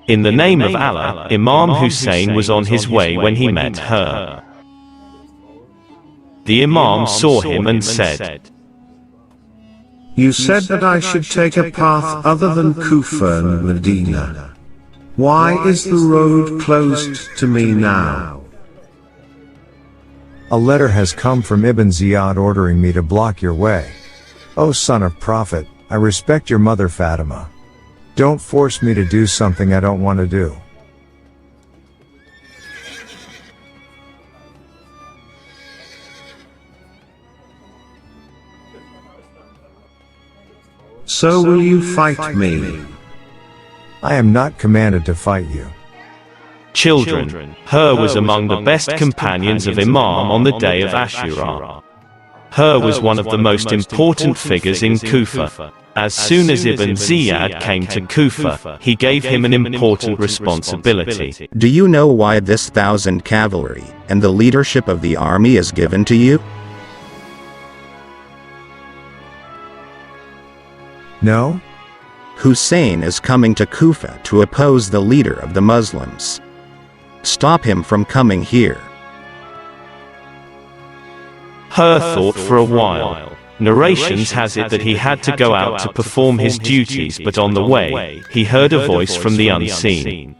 In the name of Allah, Imam Hussain was on his way when he met her. The Imam saw him and said, "You said that I should take a path other than Kufa and Medina. Why is the road closed to me now?" A letter has come from Ibn Ziyad ordering me to block your way. O son of Prophet, I respect your mother Fatima. Don't force me to do something I don't want to do. So will you fight me? I am not commanded to fight you. Children, Her was among the best companions of Imam on the day of Ashura. Her was one of the most important figures in Kufa. As soon as Ibn Ziyad came to Kufa, he gave him an important responsibility. Do you know why this 1,000 cavalry and the leadership of the army is given to you? No? Hussein is coming to Kufa to oppose the leader of the Muslims. Stop him from coming here. Her thought for a while. Narrations has it that he had to go out to perform his duties, but on the way, he heard a voice from the unseen.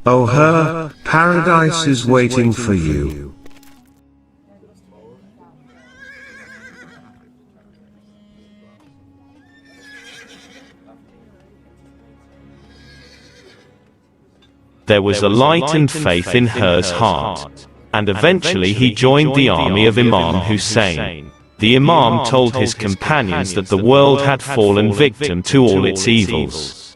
"O Her, paradise is waiting for you." There was a light and faith in Her's heart. And eventually he joined the army of Imam Hussain. The Imam told his companions that the world had fallen victim to all its evils.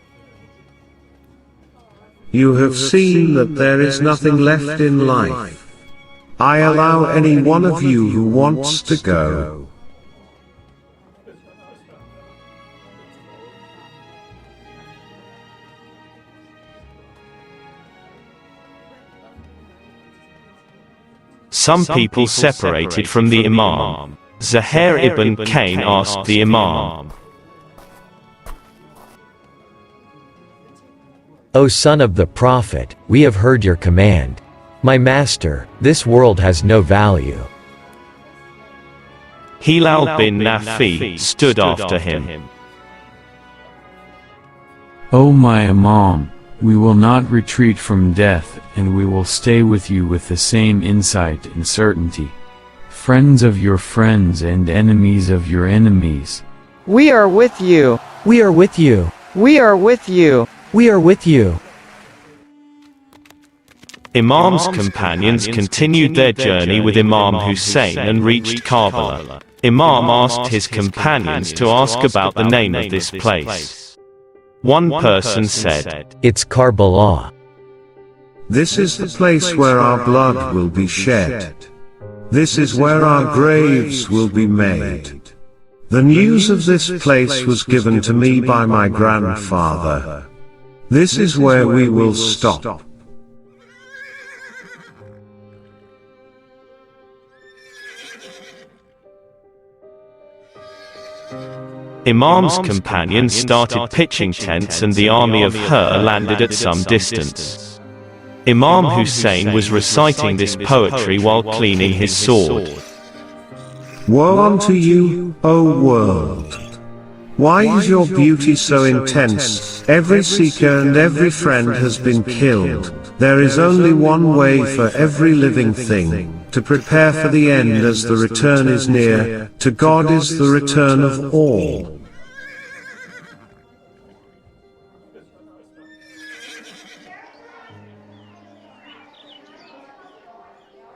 "You have seen that there is nothing left in life. I allow any one of you who wants to go." Some people separated from the Imam. Zuhair ibn Cain asked the Imam, O son of the Prophet, we have heard your command. My master, this world has no value. Hilal bin Nafi stood after him. O my Imam, we will not retreat from death, and we will stay with you with the same insight and certainty. Friends of your friends and enemies of your enemies. We are with you. We are with you. We are with you. We are with you. Imam's companions continued their journey with Imam Hussain and reached Karbala. Imam asked his companions to ask about the name of this place. One person said, It's Karbala. "This is the place where our blood will be shed. This is where our graves will be made. The news of this place was given to me by my grandfather. This is where we will stop." Imam's companions started pitching tents and the army of Her landed at some distance. Imam Hussain was reciting this poetry while cleaning his sword. "Woe unto you, O world! Why is your beauty so intense? Every seeker and every friend has been killed. There is only one way for every living thing, to prepare for the end as the return is near, to God is the return of all."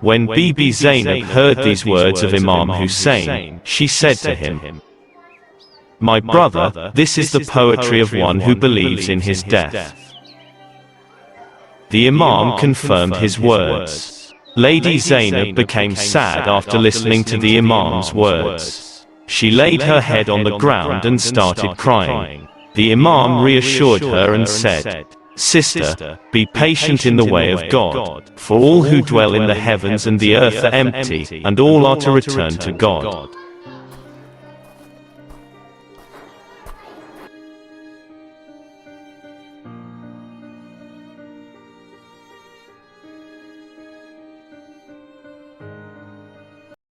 When Bibi Zainab heard these words of Imam Hussain, she said to him, "My brother, this is the poetry of one who believes in his death." The Imam confirmed his words. Lady Zainab became sad after listening to the Imam's words. She laid her head on the ground and started crying. The Imam reassured her and said, "Sister, be patient in the way of God, for all who dwell in the heavens and the earth are empty, and all are to return to God.